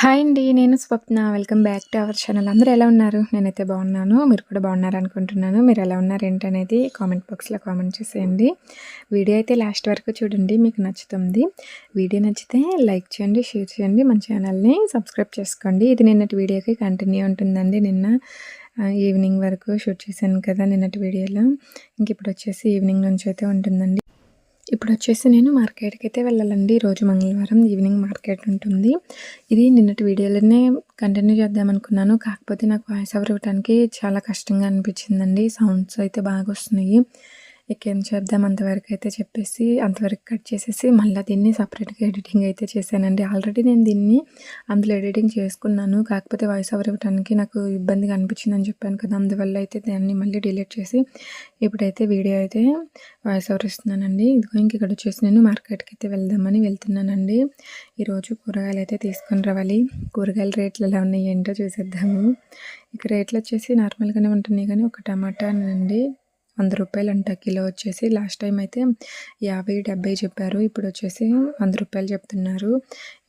Hi అండి. నేను Swapna. Welcome back to our channel. అందరూ ఎలా ఉన్నారు? నేనైతే బాగున్నాను. మీరు కూడా బాగున్నారనుకుంటున్నాను. మీరు ఎలా ఉన్నారు ఏంటనేది కామెంట్ బాక్స్‌లో కామెంట్ చేసేయండి. వీడియో అయితే లాస్ట్ వరకు చూడండి. మీకు నచ్చుతుంది. వీడియో నచ్చితే లైక్ చేయండి, షేర్ చేయండి. మన ఛానల్‌ని సబ్స్క్రైబ్ చేసుకోండి. ఇది నిన్నటి వీడియోకి కంటిన్యూ ఉంటుందండి. నిన్న ఈవినింగ్ వరకు షూట్ చేశాను కదా నిన్నటి వీడియోలో. ఇంక ఇప్పుడు వచ్చేసి ఈవినింగ్ నుంచి అయితే ఉంటుందండి. ఇప్పుడొచ్చేసి నేను మార్కెట్‌కైతే వెళ్ళాలండి. ఈరోజు మంగళవారం ఈవినింగ్ మార్కెట్ ఉంటుంది. ఇది నిన్నటి వీడియోలోనే కంటిన్యూ చేద్దామనుకున్నాను. కాకపోతే నాకు వాయిస్ ఓవర్ ఇవ్వటానికి చాలా కష్టంగా అనిపించిందండి. సౌండ్స్ అయితే బాగొస్తున్నాయి. ఇక ఏం చేద్దాం అంతవరకైతే చెప్పేసి అంతవరకు కట్ చేసేసి మళ్ళీ దీన్ని సపరేట్‌గా ఎడిటింగ్ అయితే చేశానండి. ఆల్రెడీ నేను దీన్ని అందులో ఎడిటింగ్ చేసుకున్నాను. కాకపోతే వాయిస్ ఓవర్ ఇవ్వటానికి నాకు ఇబ్బందిగా అనిపించిందని చెప్పాను కదా! అందువల్ల అయితే దాన్ని మళ్ళీ డిలీట్ చేసి ఇప్పుడైతే వీడియో అయితే వాయిస్ ఓవర్ ఇస్తున్నానండి. ఇదిగో ఇంక ఇక్కడ వచ్చేసి నేను మార్కెట్‌కి అయితే వెళ్దామని వెళ్తున్నానండి. ఈరోజు కూరగాయలు అయితే తీసుకొని రావాలి. కూరగాయల రేట్లు ఎలా ఉన్నాయి ఏంటో చూసేద్దాము. ఇక రేట్లు వచ్చేసి నార్మల్‌గానే ఉంటున్నాయి కానీ ఒక టమాటానండి రూ. 100 కిలో వచ్చేసి. లాస్ట్ టైం అయితే 50, 70 చెప్పారు. ఇప్పుడు వచ్చేసి రూ. 100 చెప్తున్నారు.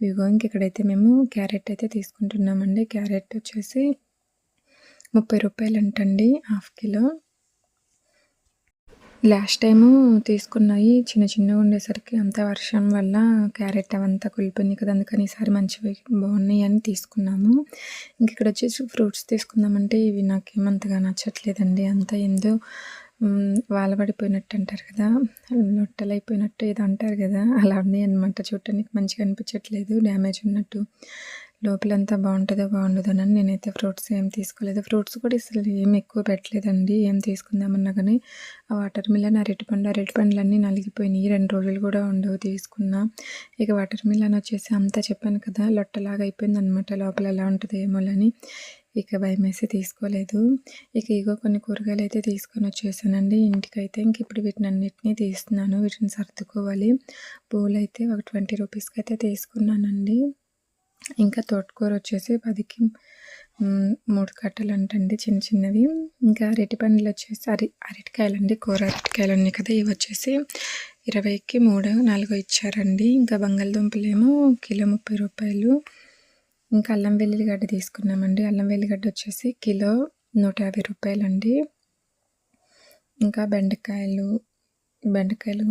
ఇదిగో ఇంక ఇక్కడైతే మేము క్యారెట్ అయితే తీసుకుంటున్నామండి. క్యారెట్ వచ్చేసి రూ. 30 హాఫ్ కిలో. లాస్ట్ టైము తీసుకున్నయి చిన్న చిన్నగా ఉండేసరికి అంతా వర్షం వల్ల క్యారెట్ అవంతా కుళ్ళిపోయినాయి కదా! అందుకని ఈసారి మంచివి బాగున్నాయి అని తీసుకున్నాము. ఇంక ఇక్కడ వచ్చేసి ఫ్రూట్స్ తీసుకుందామంటే ఇవి నాకేమంతగా నచ్చట్లేదండి. అంతా ఏందో వాలబడిపోయినట్టు అంటారు కదా! లొట్టలైపోయినట్టు ఏదో అంటారు కదా! అలా ఉన్నాయన్నమాట. చూడటానికి మంచిగా అనిపించట్లేదు. డ్యామేజ్ ఉన్నట్టు. లోపలంతా బాగుంటుందో బాగుండదోనని నేనైతే ఫ్రూట్స్ ఏం తీసుకోలేదు. ఫ్రూట్స్ కూడా అసలు ఏం ఎక్కువ పెట్టలేదండి. ఏం తీసుకుందామన్నా కానీ ఆ వాటర్ మిలన్, అరటిపండ్లన్నీ నలిగిపోయినాయి. 2 రోజులు కూడా ఉండవు తీసుకున్నా. ఇక వాటర్ మిలన్ వచ్చేసి అంతా చెప్పాను కదా లొట్టలాగా అయిపోయిందనమాట. లోపల ఎలా ఉంటుందో ఏమోలని ఇక భయమేసి తీసుకోలేదు. ఇక ఇగో కొన్ని కూరగాయలు అయితే తీసుకొని వచ్చేసానండి ఇంటికైతే. ఇంక ఇప్పుడు వీటినన్నిటిని తీస్తున్నాను. వీటిని సర్దుకోవాలి. పూలైతే ఒక 20 రూపీస్కి అయితే తీసుకున్నానండి. ఇంకా తోటకూర వచ్చేసి 10కి 3 కట్టలంటండి చిన్న చిన్నవి. ఇంకా అరటిపండ్లు వచ్చేసి అరటికాయలండి, కూర అరటికాయలు ఉన్నాయి కదా! ఇవి వచ్చేసి 20కి 3, 4 ఇచ్చారండి. ఇంకా బంగాళదుంపలేమో కిలో 30 రూపాయలు. ఇంకా అల్లం వెల్లుల్లిగడ్డ తీసుకున్నామండి. అల్లం వెల్లిగడ్డ వచ్చేసి కిలో 150 రూపాయలండి. ఇంకా బెండకాయలు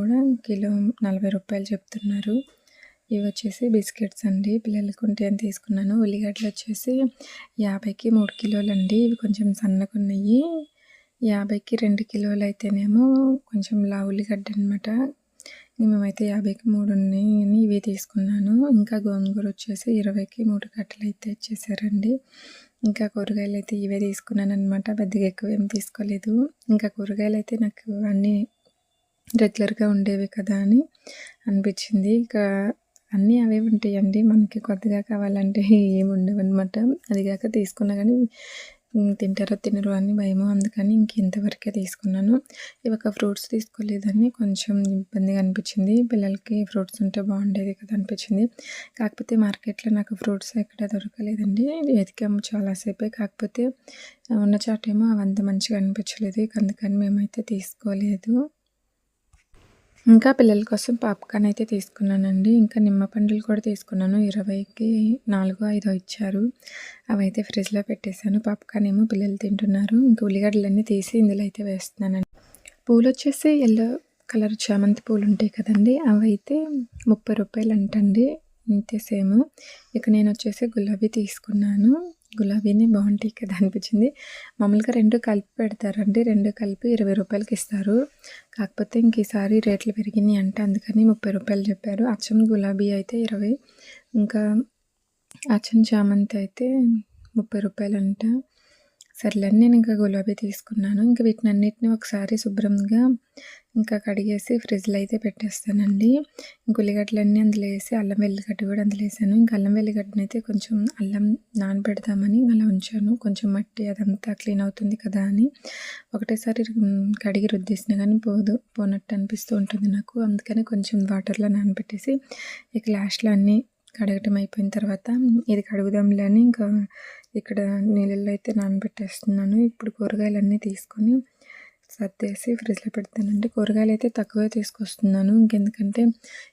కూడా కిలో 40 రూపాయలు చెప్తున్నారు. ఇవి వచ్చేసి బిస్కెట్స్ అండి. పిల్లలకి ఉంటాయని తీసుకున్నాను. ఉల్లిగడ్డలు వచ్చేసి 50కి 3 కిలోలండి. ఇవి కొంచెం సన్నగా ఉన్నాయి. 50కి 2 కిలోలు అయితేనేమో కొంచెం లావు ఉల్లిగడ్డ అనమాట. మేమైతే 50కి 3 ఉన్నాయని ఇవి తీసుకున్నాను. ఇంకా గోంగూర వచ్చేసి 20కి 3 కట్టలు అయితే ఇచ్చేసారండి. ఇంకా కూరగాయలు అయితే ఇవే తీసుకున్నాను అనమాట. పెద్దగా ఎక్కువ ఏం తీసుకోలేదు. ఇంకా కూరగాయలు అయితే నాకు అన్నీ రెగ్యులర్గా ఉండేవి కదా అని అనిపించింది. ఇంకా అన్నీ అవే ఉంటాయండి. మనకి కొత్తగా కావాలంటే ఏమి ఉండవన్నమాట. అదిగాక తీసుకున్నా కానీ తింటారో తినరో అని భయము. అందుకని ఇంతవరకే తీసుకున్నాను. ఇవొక ఫ్రూట్స్ తీసుకోలేదని కొంచెం ఇబ్బందిగా అనిపించింది. పిల్లలకి ఫ్రూట్స్ ఉంటే బాగుండేది కదా అనిపించింది. కాకపోతే మార్కెట్లో నాకు ఫ్రూట్స్ ఎక్కడ దొరకలేదండి. వెతికాము చాలాసేపే. కాకపోతే ఉన్న చాటేమో అవంత మంచిగా అనిపించలేదు. అందుకని మేమైతే తీసుకోలేదు. ఇంకా పిల్లల కోసం పాప్కార్న్ అయితే తీసుకున్నానండి. ఇంకా నిమ్మ పండ్లు కూడా తీసుకున్నాను. 20కి 4, 5 ఇచ్చారు. అవైతే ఫ్రిడ్జ్‌లో పెట్టేశాను. పాప్కార్న్ ఏమో పిల్లలు తింటున్నారు. ఇంకా ఉల్లిగడ్డలన్నీ తీసి ఇందులో అయితే వేస్తున్నానండి. పూలొచ్చేసి యెల్లో కలర్ చామంతి పూలు ఉంటాయి కదండీ! అవైతే 30 రూపాయలంటండి. ఇంతే సేము. ఇక నేను వచ్చేసి గులాబీ తీసుకున్నాను. గులాబీనే బాగుంటాయి కదా అనిపించింది. మామూలుగా 2 కలిపి పెడతారండి. 2 కలిపి 20 రూపాయలకి ఇస్తారు. కాకపోతే ఇంక ఈసారి రేట్లు పెరిగినాయి అంట. అందుకని 30 రూపాయలు చెప్పారు. అచ్చం గులాబీ అయితే 20. ఇంకా అచ్చం చామంతి అయితే 30 రూపాయలంట. సర్లేని నేను ఇంకా గులాబీ తీసుకున్నాను. ఇంకా వీటినన్నిటిని ఒకసారి శుభ్రంగా ఇంకా కడిగేసి ఫ్రిడ్జ్‌లో అయితే పెట్టేస్తానండి. ఇంక ఉల్లిగడ్డలన్నీ అందులో వేసి అల్లం వెల్లిగడ్డ కూడా అందులో వేసాను. ఇంకా అల్లం వెల్లిగడ్డనైతే కొంచెం అల్లం నానబెడదామని అలా ఉంచాను. కొంచెం మట్టి అదంతా క్లీన్ అవుతుంది కదా అని. ఒకటేసారి కడిగి రుద్దేసినా కానీ పోనట్టు అనిపిస్తూ ఉంటుంది నాకు. అందుకని కొంచెం వాటర్లో నానబెట్టేసి ఇక లాస్ట్‌లో అన్నీ కడగటం అయిపోయిన తర్వాత ఇది కడుగుదాంలే అని ఇంకా ఇక్కడ నీళ్ళల్లో అయితే నానబెట్టేస్తున్నాను. ఇప్పుడు కూరగాయలన్నీ తీసుకొని సర్దేసి ఫ్రిడ్జ్‌లో పెడతానండి. కూరగాయలు అయితే తక్కువే తీసుకొస్తున్నాను. ఇంకెందుకంటే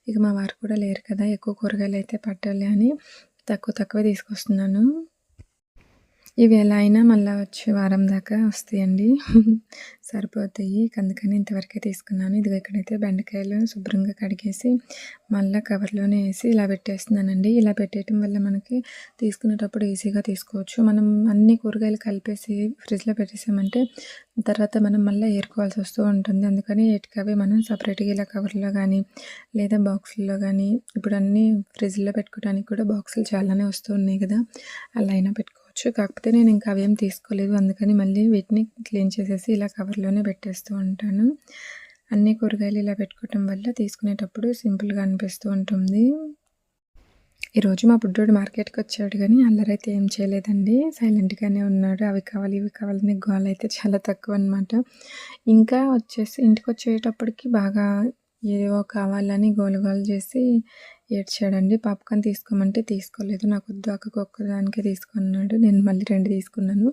ఇక మా వారు కూడా లేరు కదా! ఎక్కువ కూరగాయలు అయితే పట్టాలి అని తక్కువే తీసుకొస్తున్నాను. ఇవి ఎలా అయినా మళ్ళా వచ్చే వారం దాకా వస్తాయండి. సరిపోతాయి. అందుకని ఇంతవరకే తీసుకున్నాను. ఇదిగో ఇక్కడైతే బెండకాయలు శుభ్రంగా కడిగేసి మళ్ళా కవర్‌లోనే ఏసి ఇలా పెట్టేస్తున్నానండి. ఇలా పెట్టేయటం వల్ల మనకి తీసుకునేటప్పుడు ఈజీగా తీసుకోవచ్చు. మనం అన్ని కూరగాయలు కలిపేసి ఫ్రిడ్జ్‌లో పెట్టేసామంటే తర్వాత మనం మళ్ళీ ఏరుకోవాల్సి వస్తూ ఉంటుంది. అందుకని ఎటికవే మనం సపరేట్‌గా ఇలా కవర్‌లో కానీ లేదా బాక్సుల్లో కానీ ఇప్పుడు అన్నీ ఫ్రిడ్జ్‌లో పెట్టుకోవడానికి కూడా బాక్సులు చాలానే వస్తూ ఉన్నాయి కదా! అలా అయినా పెట్టుకోవచ్చు. కాకపోతే నేను ఇంకా అవేం తీసుకోలేదు. అందుకని మళ్ళీ వీటిని క్లీన్ చేసేసి ఇలా కవర్‌లోనే పెట్టేస్తూ ఉంటాను. అన్ని కూరగాయలు ఇలా పెట్టుకోవటం వల్ల తీసుకునేటప్పుడు సింపుల్‌గా అనిపిస్తూ ఉంటుంది. ఈరోజు మా బుడ్డోడు మార్కెట్‌కొచ్చాడు గానీ అల్లరైతే ఏం చేయలేదండి. సైలెంట్‌గానే ఉన్నాడు. అవి కావాలి, ఇవి కావాలని గోలైతే చాలా తక్కువనమాట. ఇంకా వచ్చేసి ఇంటికొచ్చేటప్పటికి బాగా ఏవేవో కావాలని గోల చేసి ఏడ్చాడండి. పాప్‌కార్న్ తీసుకోమంటే తీసుకోలేదు. నాకొద్దు అక్కకు ఒక్కదానికే తీసుకో అన్నాడు. నేను మళ్ళీ 2 తీసుకున్నాను.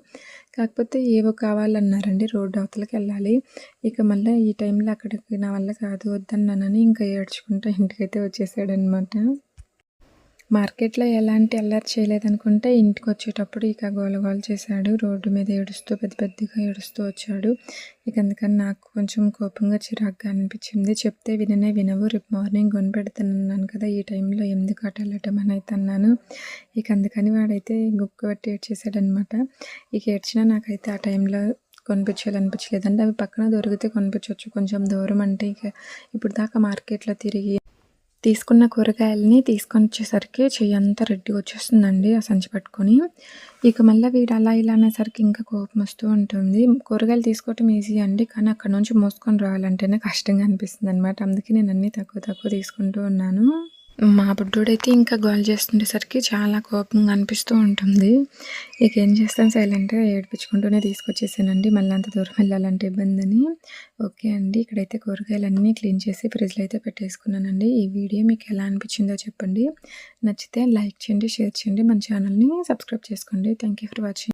కాకపోతే ఏవో కావాలన్నారండి. రోడ్డు అవతలకెళ్ళాలి. ఇక మళ్ళీ ఈ టైంలో అక్కడికి నా వల్ల కాదు వద్దన్నానని ఇంకా ఏడ్చుకుంటా ఇంటికైతే వచ్చేసాడనమాట. మార్కెట్‌లో ఎలాంటి అల్లరి చేయలేదనుకుంటే ఇంటికొచ్చేటప్పుడు ఇక గోల చేశాడు. రోడ్డు మీద ఏడుస్తూ పెద్దగా ఏడుస్తూ వచ్చాడు. ఇక అందుకని నాకు కొంచెం కోపంగా, చిరాకుగా అనిపించింది. చెప్తే వినవు. రేపు మార్నింగ్ కొనిపెడతానన్నాను కదా! ఈ టైంలో ఎందుకు అటు వెళ్ళటం అని అయితే అన్నాను. ఇక అందుకని వాడైతే గుక్క పట్టి ఏడ్చేసాడనమాట. ఇక ఏడ్చినా నాకైతే ఆ టైంలో కొనిపించాలనిపించలేదండి. అవి పక్కన దొరికితే కొనిపించొచ్చు. కొంచెం దూరం అంటే ఇక ఇప్పుడు దాకా మార్కెట్‌లో తిరిగి తీసుకున్న కూరగాయలని తీసుకొనొచ్చేసరికి చెయ్యంతా రెడ్‌గా వచ్చేస్తుందండి ఆ సంచి పట్టుకొని. ఇక మళ్ళా వీడు అలా ఇలా అనేసరికి ఇంకా కోపమొస్తూ ఉంటుంది. కూరగాయలు తీసుకోవటం ఈజీ అండి. కానీ అక్కడి నుంచి మోసుకొని రావాలంటేనే కష్టంగా అనిపిస్తుందనమాట. అందుకే నేను అన్నీ తక్కువ తీసుకుంటూ ఉన్నాను. మా బుడ్డోడైతే ఇంకా గోల చేస్తుండేసరికి చాలా కోపంగా అనిపిస్తూ ఉంటుంది. ఇక ఏం చేస్తాను సైలెంట్‌గా ఏడిపించుకుంటూనే తీసుకొచ్చేసానండి. మళ్ళీ అంత దూరం వెళ్ళాలంటే ఇబ్బందని. ఓకే అండి. ఇక్కడైతే కూరగాయలన్నీ క్లీన్ చేసి ఫ్రిడ్జ్‌లో అయితే పెట్టేసుకున్నానండి. ఈ వీడియో మీకు ఎలా అనిపించిందో చెప్పండి. నచ్చితే లైక్ చేయండి, షేర్ చేయండి. మన ఛానల్‌ని సబ్స్క్రైబ్ చేసుకోండి. Thank you for watching.